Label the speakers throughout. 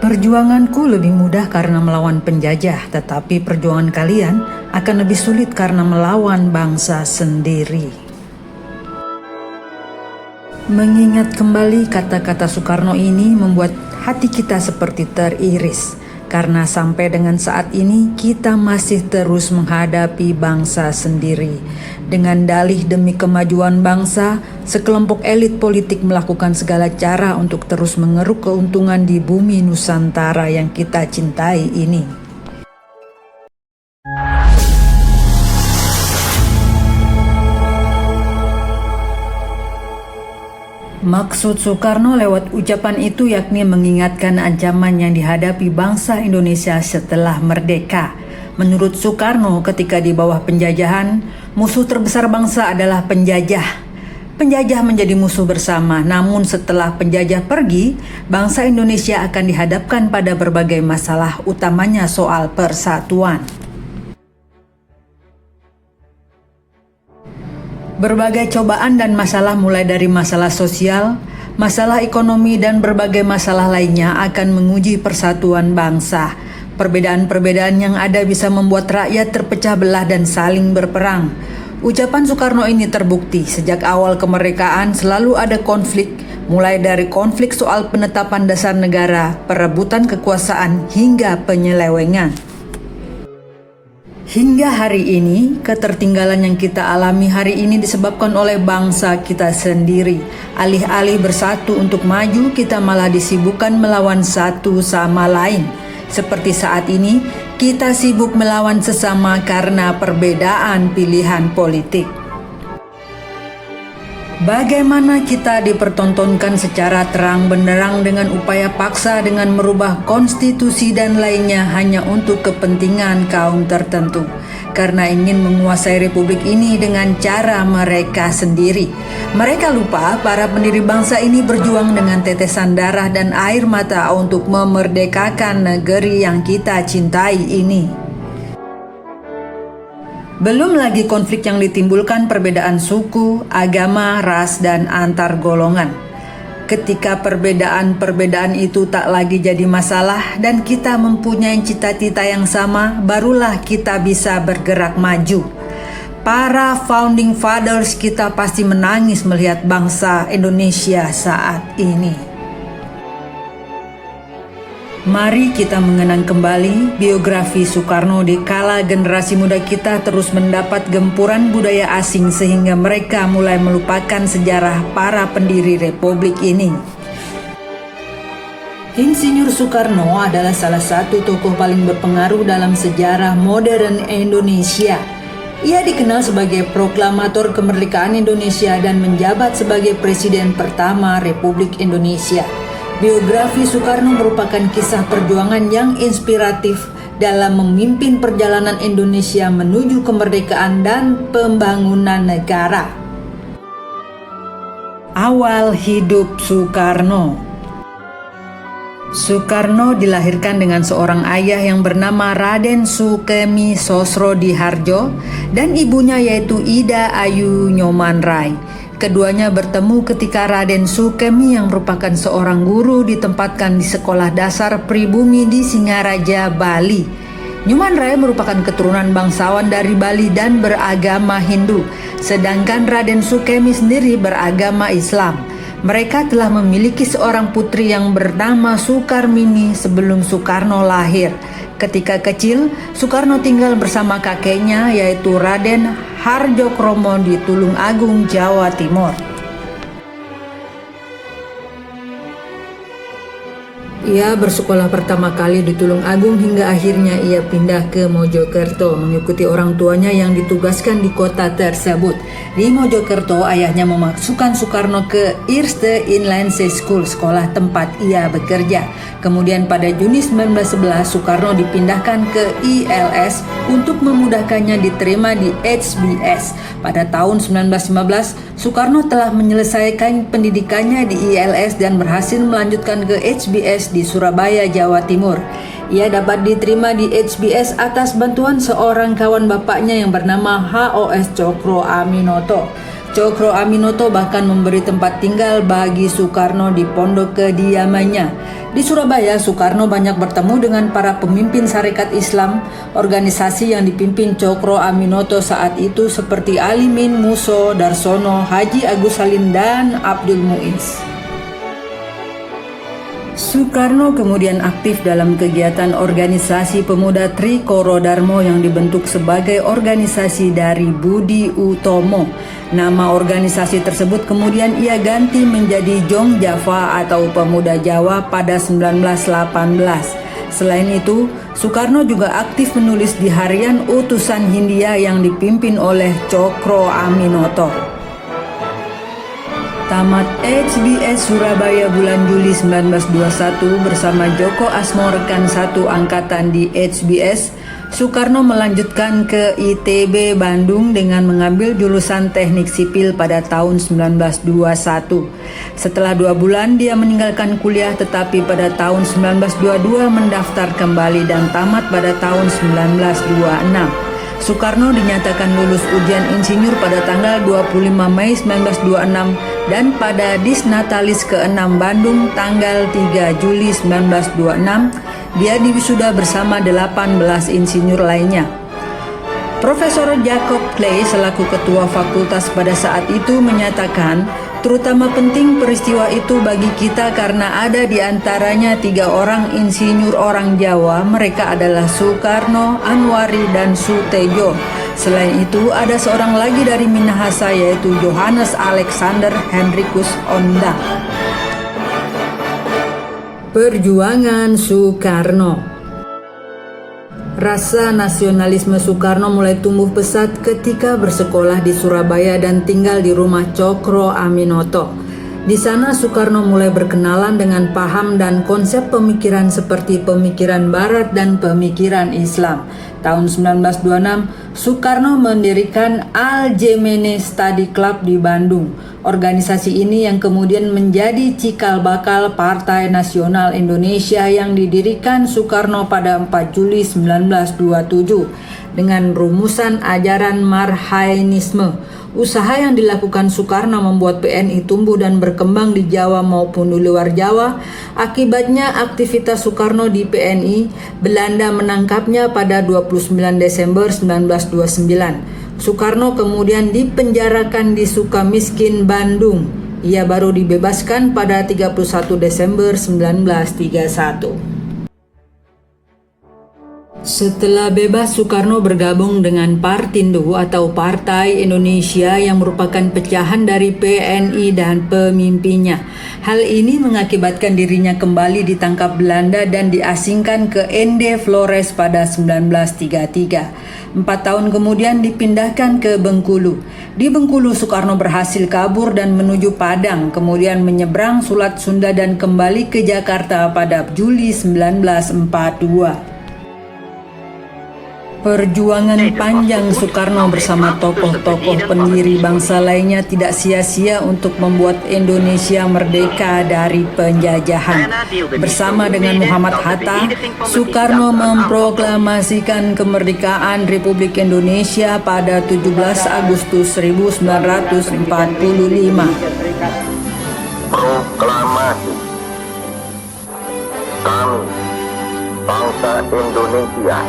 Speaker 1: Perjuanganku lebih mudah karena melawan penjajah, tetapi perjuangan kalian akan lebih sulit karena melawan bangsa sendiri. Mengingat kembali kata-kata Soekarno ini membuat hati kita seperti teriris, karena sampai dengan saat ini kita masih terus menghadapi bangsa sendiri. Dengan dalih demi kemajuan bangsa, sekelompok elit politik melakukan segala cara untuk terus mengeruk keuntungan di bumi Nusantara yang kita cintai ini. Maksud Soekarno lewat ucapan itu yakni mengingatkan ancaman yang dihadapi bangsa Indonesia setelah merdeka. Menurut Soekarno, ketika di bawah penjajahan, musuh terbesar bangsa adalah penjajah. Penjajah menjadi musuh bersama, namun setelah penjajah pergi, bangsa Indonesia akan dihadapkan pada berbagai masalah, utamanya soal persatuan. Berbagai cobaan dan masalah mulai dari masalah sosial, masalah ekonomi dan berbagai masalah lainnya akan menguji persatuan bangsa. Perbedaan-perbedaan yang ada bisa membuat rakyat terpecah belah dan saling berperang. Ucapan Soekarno ini terbukti sejak awal kemerdekaan selalu ada konflik, mulai dari konflik soal penetapan dasar negara, perebutan kekuasaan, hingga penyelewengan. Hingga hari ini, ketertinggalan yang kita alami hari ini disebabkan oleh bangsa kita sendiri. Alih-alih bersatu untuk maju, kita malah disibukkan melawan satu sama lain. Seperti saat ini, kita sibuk melawan sesama karena perbedaan pilihan politik. Bagaimana kita dipertontonkan secara terang benderang dengan upaya paksa dengan merubah konstitusi dan lainnya hanya untuk kepentingan kaum tertentu, karena ingin menguasai republik ini dengan cara mereka sendiri. Mereka lupa para pendiri bangsa ini berjuang dengan tetesan darah dan air mata untuk memerdekakan negeri yang kita cintai ini. Belum lagi konflik yang ditimbulkan perbedaan suku, agama, ras, dan antar golongan. Ketika perbedaan-perbedaan itu tak lagi jadi masalah dan kita mempunyai cita-cita yang sama, barulah kita bisa bergerak maju. Para founding fathers kita pasti menangis melihat bangsa Indonesia saat ini. Mari kita mengenang kembali biografi Soekarno di kala generasi muda kita terus mendapat gempuran budaya asing sehingga mereka mulai melupakan sejarah para pendiri republik ini. Insinyur Soekarno adalah salah satu tokoh paling berpengaruh dalam sejarah modern Indonesia. Ia dikenal sebagai proklamator kemerdekaan Indonesia dan menjabat sebagai Presiden pertama Republik Indonesia. Biografi Soekarno merupakan kisah perjuangan yang inspiratif dalam memimpin perjalanan Indonesia menuju kemerdekaan dan pembangunan negara. Awal hidup Soekarno. Soekarno dilahirkan dengan seorang ayah yang bernama Raden Sukemi Sosrodihardjo dan ibunya yaitu Ida Ayu Nyomanrai. Keduanya bertemu ketika Raden Sukemi yang merupakan seorang guru ditempatkan di sekolah dasar pribumi di Singaraja, Bali. Nyomanrai merupakan keturunan bangsawan dari Bali dan beragama Hindu, sedangkan Raden Sukemi sendiri beragama Islam. Mereka telah memiliki seorang putri yang bernama Sukarmini sebelum Soekarno lahir. Ketika kecil, Soekarno tinggal bersama kakeknya yaitu Raden Harjokromo di Tulung Agung, Jawa Timur. Ia bersekolah pertama kali di Tulung Agung hingga akhirnya ia pindah ke Mojokerto mengikuti orang tuanya yang ditugaskan di kota tersebut. Di Mojokerto, ayahnya memasukkan Soekarno ke Eerste Inlandse School, sekolah tempat ia bekerja. Kemudian pada Juni 1911, Soekarno dipindahkan ke ILS untuk memudahkannya diterima di HBS. Pada tahun 1915, Soekarno telah menyelesaikan pendidikannya di ILS dan berhasil melanjutkan ke HBS di Surabaya, Jawa Timur. Ia dapat diterima di HBS atas bantuan seorang kawan bapaknya yang bernama HOS Cokro Aminoto. Cokro Aminoto bahkan memberi tempat tinggal bagi Soekarno di pondok kediamannya. Di Surabaya, Soekarno banyak bertemu dengan para pemimpin Sarekat Islam, organisasi yang dipimpin Cokro Aminoto saat itu seperti Alimin, Muso, Darsono, Haji Agus Salim, dan Abdul Muiz. Soekarno kemudian aktif dalam kegiatan organisasi pemuda Trikoro Darmo yang dibentuk sebagai organisasi dari Budi Utomo. Nama organisasi tersebut kemudian ia ganti menjadi Jong Java atau Pemuda Jawa pada 1918. Selain itu, Soekarno juga aktif menulis di harian Utusan Hindia yang dipimpin oleh Cokro Aminoto. Tamat HBS Surabaya bulan Juli 1921 bersama Joko Asmo rekan satu angkatan di HBS, Soekarno melanjutkan ke ITB Bandung dengan mengambil jurusan Teknik Sipil pada tahun 1921. Setelah 2 bulan dia meninggalkan kuliah, tetapi pada tahun 1922 mendaftar kembali dan tamat pada tahun 1926. Soekarno dinyatakan lulus ujian insinyur pada tanggal 25 Mei 1926 dan pada Disnatalis ke-6 Bandung tanggal 3 Juli 1926 dia diwisuda bersama 18 insinyur lainnya. Profesor Jacob Clay selaku ketua fakultas pada saat itu menyatakan, terutama penting peristiwa itu bagi kita karena ada di antaranya 3 orang insinyur orang Jawa, mereka adalah Soekarno, Anwari, dan Sutejo. Selain itu ada seorang lagi dari Minahasa yaitu Johannes Alexander Hendrikus Onda. Perjuangan Soekarno. Rasa nasionalisme Soekarno mulai tumbuh pesat ketika bersekolah di Surabaya dan tinggal di rumah Cokro Aminoto. Di sana Soekarno mulai berkenalan dengan paham dan konsep pemikiran seperti pemikiran Barat dan pemikiran Islam. Tahun 1926, Soekarno mendirikan Al-Jemene Study Club di Bandung. Organisasi ini yang kemudian menjadi cikal bakal Partai Nasional Indonesia yang didirikan Soekarno pada 4 Juli 1927 dengan rumusan ajaran Marhainisme. Usaha yang dilakukan Soekarno membuat PNI tumbuh dan berkembang di Jawa maupun di luar Jawa. Akibatnya aktivitas Soekarno di PNI, Belanda menangkapnya pada 29 Desember 1929. Soekarno kemudian dipenjarakan di Sukamiskin, Bandung. Ia baru dibebaskan pada 31 Desember 1931. Setelah bebas, Soekarno bergabung dengan Partindo atau Partai Indonesia yang merupakan pecahan dari PNI dan pemimpinnya. Hal ini mengakibatkan dirinya kembali ditangkap Belanda dan diasingkan ke Ende Flores pada 1933. 4 tahun kemudian dipindahkan ke Bengkulu. Di Bengkulu, Soekarno berhasil kabur dan menuju Padang, kemudian menyeberang Selat Sunda dan kembali ke Jakarta pada Juli 1942. Perjuangan panjang Soekarno bersama tokoh-tokoh pendiri bangsa lainnya tidak sia-sia untuk membuat Indonesia merdeka dari penjajahan. Bersama dengan Muhammad Hatta, Soekarno memproklamasikan kemerdekaan Republik Indonesia pada 17 Agustus 1945.
Speaker 2: Proklamasi. Kami, bangsa Indonesia,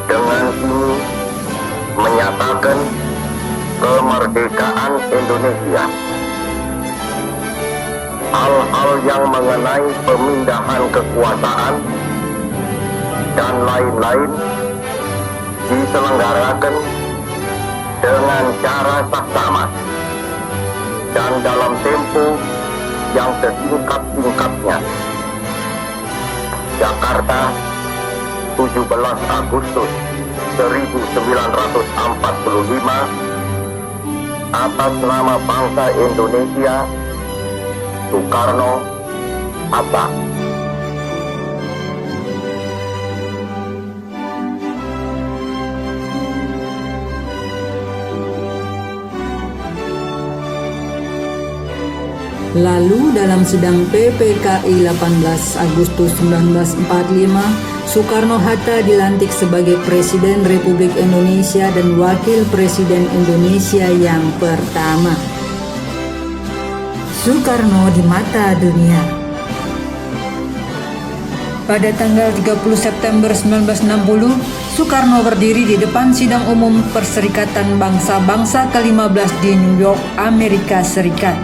Speaker 2: dengan ini menyatakan kemerdekaan Indonesia. Hal-hal yang mengenai pemindahan kekuasaan dan lain-lain diselenggarakan dengan cara saksama dan dalam tempo yang setingkat-tingkatnya. Jakarta, 17 Agustus 1945, atas nama bangsa Indonesia, Soekarno, Hatta.
Speaker 1: Lalu dalam sidang PPKI 18 Agustus 1945, Soekarno-Hatta dilantik sebagai Presiden Republik Indonesia dan Wakil Presiden Indonesia yang pertama. Soekarno di mata dunia. Pada tanggal 30 September 1960, Soekarno berdiri di depan sidang umum Perserikatan Bangsa-Bangsa ke-15 di New York, Amerika Serikat.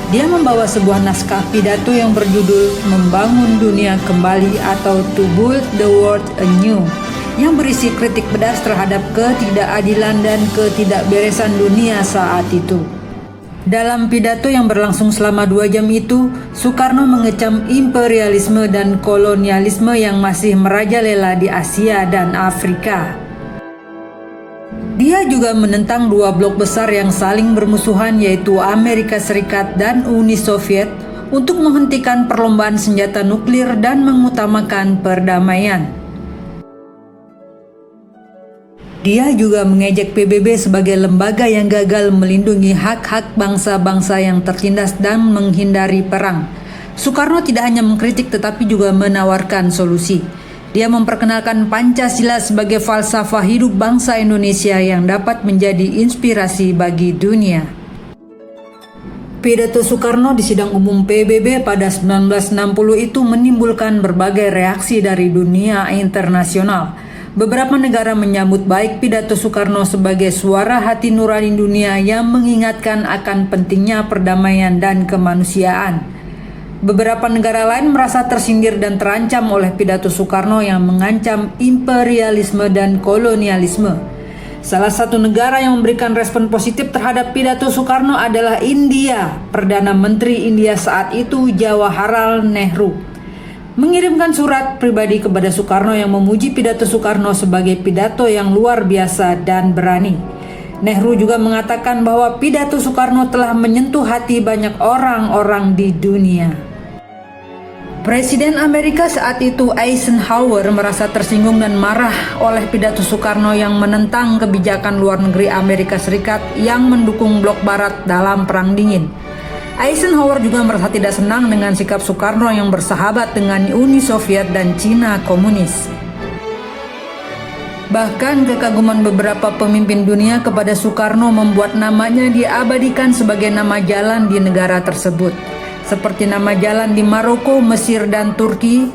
Speaker 1: Dia membawa sebuah naskah pidato yang berjudul Membangun Dunia Kembali atau To Build the World Anew, yang berisi kritik pedas terhadap ketidakadilan dan ketidakberesan dunia saat itu. Dalam pidato yang berlangsung selama 2 jam itu, Soekarno mengecam imperialisme dan kolonialisme yang masih merajalela di Asia dan Afrika. Dia juga menentang 2 blok besar yang saling bermusuhan, yaitu Amerika Serikat dan Uni Soviet, untuk menghentikan perlombaan senjata nuklir dan mengutamakan perdamaian. Dia juga mengejek PBB sebagai lembaga yang gagal melindungi hak-hak bangsa-bangsa yang tertindas dan menghindari perang. Soekarno tidak hanya mengkritik tetapi juga menawarkan solusi. Dia memperkenalkan Pancasila sebagai falsafah hidup bangsa Indonesia yang dapat menjadi inspirasi bagi dunia. Pidato Soekarno di sidang umum PBB pada 1960 itu menimbulkan berbagai reaksi dari dunia internasional. Beberapa negara menyambut baik pidato Soekarno sebagai suara hati nurani dunia yang mengingatkan akan pentingnya perdamaian dan kemanusiaan. Beberapa negara lain merasa tersindir dan terancam oleh pidato Soekarno yang mengancam imperialisme dan kolonialisme. Salah satu negara yang memberikan respon positif terhadap pidato Soekarno adalah India. Perdana Menteri India saat itu, Jawaharlal Nehru, mengirimkan surat pribadi kepada Soekarno yang memuji pidato Soekarno sebagai pidato yang luar biasa dan berani. Nehru juga mengatakan bahwa pidato Soekarno telah menyentuh hati banyak orang-orang di dunia. Presiden Amerika saat itu Eisenhower merasa tersinggung dan marah oleh pidato Soekarno yang menentang kebijakan luar negeri Amerika Serikat yang mendukung blok barat dalam Perang Dingin. Eisenhower juga merasa tidak senang dengan sikap Soekarno yang bersahabat dengan Uni Soviet dan Cina Komunis. Bahkan kekaguman beberapa pemimpin dunia kepada Soekarno membuat namanya diabadikan sebagai nama jalan di negara tersebut, seperti nama jalan di Maroko, Mesir, dan Turki,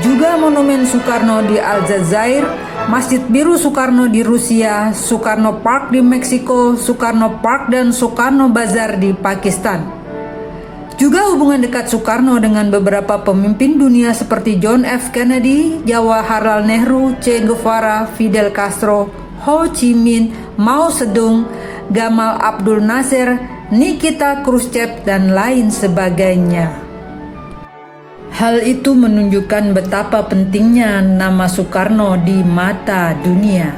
Speaker 1: juga monumen Soekarno di Aljazair, Masjid Biru Soekarno di Rusia, Soekarno Park di Meksiko, Soekarno Park dan Soekarno Bazar di Pakistan. Juga hubungan dekat Soekarno dengan beberapa pemimpin dunia seperti John F. Kennedy, Jawaharlal Nehru, Che Guevara, Fidel Castro, Ho Chi Minh, Mao Zedong, Gamal Abdul Nasser, Nikita Khrushchev, dan lain sebagainya. Hal itu menunjukkan betapa pentingnya nama Soekarno di mata dunia.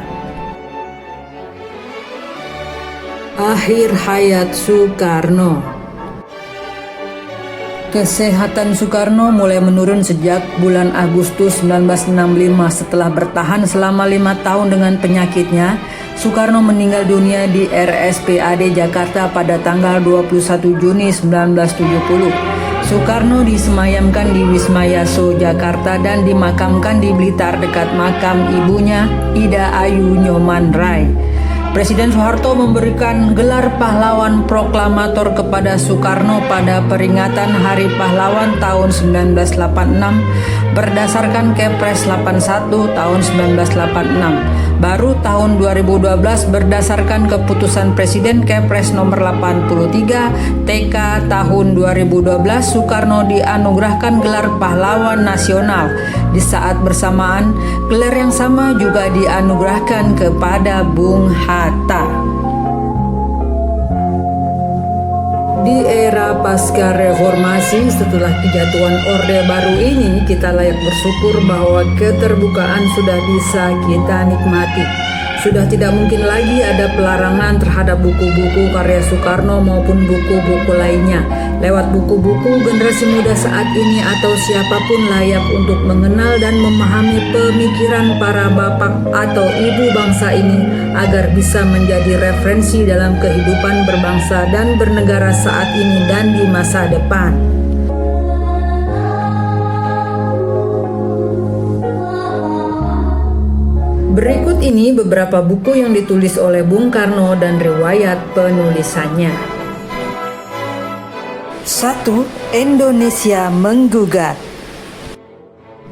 Speaker 1: Akhir hayat Soekarno. Kesehatan Soekarno mulai menurun sejak bulan Agustus 1965. Setelah bertahan selama 5 tahun dengan penyakitnya, Soekarno meninggal dunia di RSPAD Jakarta pada tanggal 21 Juni 1970. Soekarno disemayamkan di Wisma Yaso, Jakarta dan dimakamkan di Blitar dekat makam ibunya, Ida Ayu Nyoman Rai. Presiden Soeharto memberikan gelar pahlawan proklamator kepada Soekarno pada peringatan Hari Pahlawan tahun 1986 berdasarkan Kepres 81 tahun 1986. Baru tahun 2012 berdasarkan keputusan Presiden Kepres nomor 83 TK tahun 2012, Soekarno dianugerahkan gelar pahlawan nasional. Di saat bersamaan, gelar yang sama juga dianugerahkan kepada Bung Hatta. Di era pasca reformasi setelah kejatuhan Orde Baru ini, kita layak bersyukur bahwa keterbukaan sudah bisa kita nikmati. Sudah tidak mungkin lagi ada pelarangan terhadap buku-buku karya Soekarno maupun buku-buku lainnya. Lewat buku-buku, generasi muda saat ini atau siapapun layak untuk mengenal dan memahami pemikiran para bapak atau ibu bangsa ini agar bisa menjadi referensi dalam kehidupan berbangsa dan bernegara saat ini dan di masa depan. Berikut ini beberapa buku yang ditulis oleh Bung Karno dan riwayat penulisannya. 1. Indonesia Menggugat.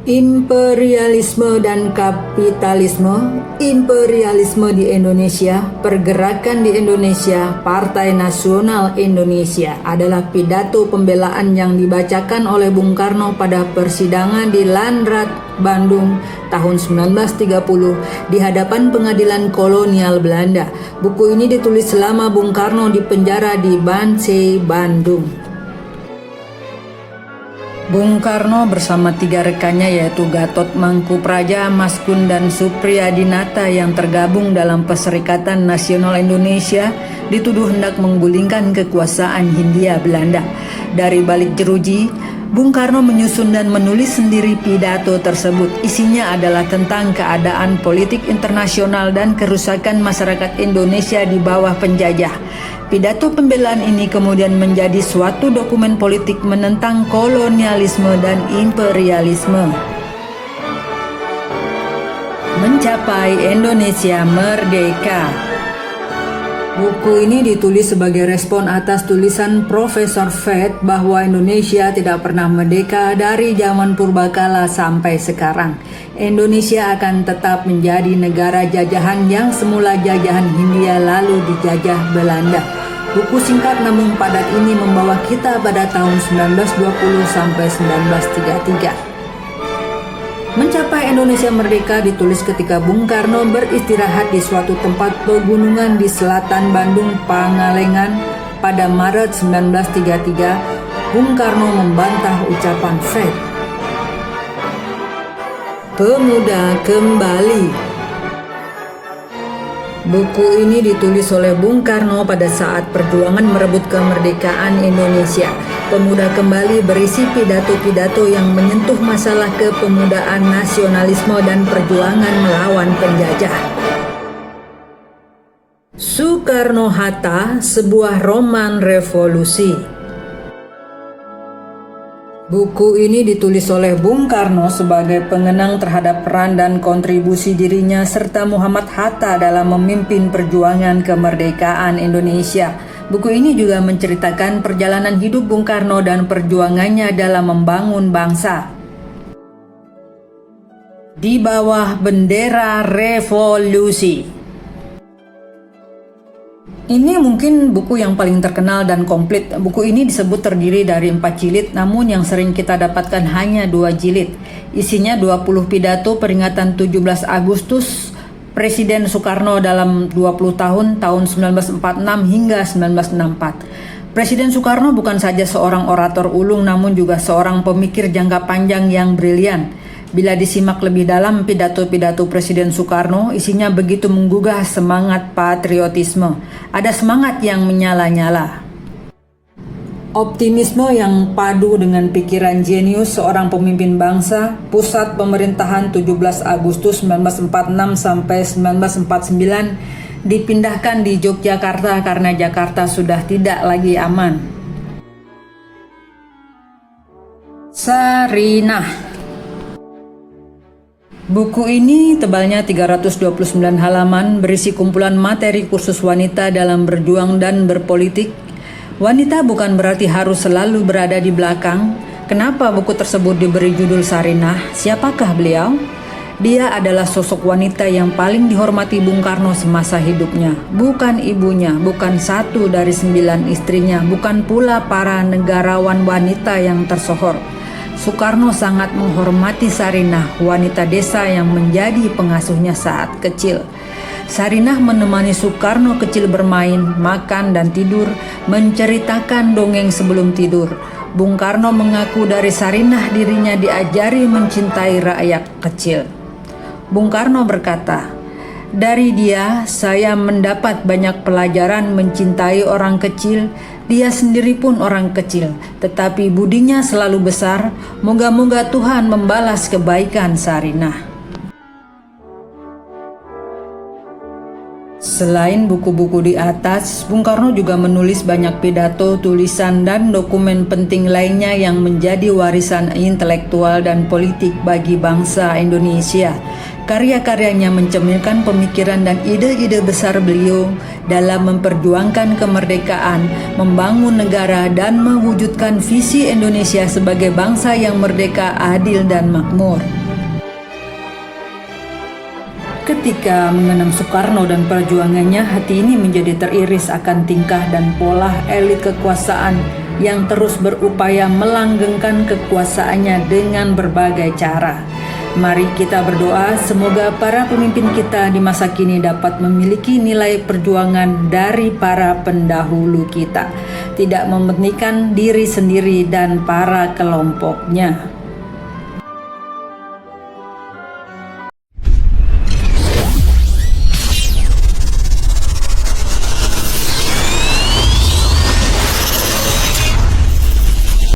Speaker 1: Imperialisme dan kapitalisme. Imperialisme di Indonesia, pergerakan di Indonesia, Partai Nasional Indonesia adalah pidato pembelaan yang dibacakan oleh Bung Karno pada persidangan di Landrat, Bandung tahun 1930 di hadapan pengadilan kolonial Belanda. Buku ini ditulis selama Bung Karno di penjara di Bansai, Bandung. Bung Karno bersama 3 rekannya yaitu Gatot Mangkupraja, Maskun dan Supriyadinata yang tergabung dalam Perserikatan Nasional Indonesia dituduh hendak menggulingkan kekuasaan Hindia Belanda. Dari balik jeruji, Bung Karno menyusun dan menulis sendiri pidato tersebut. Isinya adalah tentang keadaan politik internasional dan kerusakan masyarakat Indonesia di bawah penjajah. Pidato pembelaan ini kemudian menjadi suatu dokumen politik menentang kolonialisme dan imperialisme. Mencapai Indonesia Merdeka. Buku ini ditulis sebagai respon atas tulisan Profesor Fett bahwa Indonesia tidak pernah merdeka dari zaman purbakala sampai sekarang. Indonesia akan tetap menjadi negara jajahan yang semula jajahan Hindia lalu dijajah Belanda. Buku singkat namun padat ini membawa kita pada tahun 1920 sampai 1933. Mencapai Indonesia Merdeka ditulis ketika Bung Karno beristirahat di suatu tempat pegunungan di selatan Bandung, Pangalengan pada Maret 1933. Bung Karno membantah ucapan Fett. Pemuda Kembali. Buku ini ditulis oleh Bung Karno pada saat perjuangan merebut kemerdekaan Indonesia. Pemuda Kembali berisi pidato-pidato yang menyentuh masalah kepemudaan, nasionalisme, dan perjuangan melawan penjajah. Soekarno-Hatta, sebuah roman revolusi. Buku ini ditulis oleh Bung Karno sebagai pengenang terhadap peran dan kontribusi dirinya serta Muhammad Hatta dalam memimpin perjuangan kemerdekaan Indonesia. Buku ini juga menceritakan perjalanan hidup Bung Karno dan perjuangannya dalam membangun bangsa. Di bawah bendera revolusi. Ini mungkin buku yang paling terkenal dan komplit. Buku ini disebut terdiri dari 4 jilid, namun yang sering kita dapatkan hanya 2 jilid. Isinya 20 pidato peringatan 17 Agustus Presiden Soekarno dalam 20 tahun 1946 hingga 1964. Presiden Soekarno bukan saja seorang orator ulung, namun juga seorang pemikir jangka panjang yang brilian. Bila disimak lebih dalam pidato-pidato Presiden Soekarno, isinya begitu menggugah semangat patriotisme. Ada semangat yang menyala-nyala. Optimisme yang padu dengan pikiran jenius seorang pemimpin bangsa. Pusat pemerintahan 17 Agustus 1946 sampai 1949 dipindahkan di Yogyakarta karena Jakarta sudah tidak lagi aman. Sarinah. Buku ini tebalnya 329 halaman, berisi kumpulan materi kursus wanita dalam berjuang dan berpolitik. Wanita bukan berarti harus selalu berada di belakang. Kenapa buku tersebut diberi judul Sarinah? Siapakah beliau? Dia adalah sosok wanita yang paling dihormati Bung Karno semasa hidupnya. Bukan ibunya, bukan 1 dari 9 istrinya, bukan pula para negarawan wanita yang tersohor. Soekarno sangat menghormati Sarinah, wanita desa yang menjadi pengasuhnya saat kecil. Sarinah menemani Soekarno kecil bermain, makan dan tidur, menceritakan dongeng sebelum tidur. Bung Karno mengaku dari Sarinah dirinya diajari mencintai rakyat kecil. Bung Karno berkata, Dari dia, saya mendapat banyak pelajaran mencintai orang kecil. Dia sendiri pun orang kecil, tetapi budinya selalu besar. Moga-moga Tuhan membalas kebaikan Sarinah. Selain buku-buku di atas, Bung Karno juga menulis banyak pidato, tulisan, dan dokumen penting lainnya yang menjadi warisan intelektual dan politik bagi bangsa Indonesia. Karya-karyanya mencerminkan pemikiran dan ide-ide besar beliau dalam memperjuangkan kemerdekaan, membangun negara, dan mewujudkan visi Indonesia sebagai bangsa yang merdeka, adil, dan makmur. Ketika mengenang Soekarno dan perjuangannya, hati ini menjadi teriris akan tingkah dan pola elit kekuasaan yang terus berupaya melanggengkan kekuasaannya dengan berbagai cara. Mari kita berdoa semoga para pemimpin kita di masa kini dapat memiliki nilai perjuangan dari para pendahulu kita, tidak mementingkan diri sendiri dan para kelompoknya.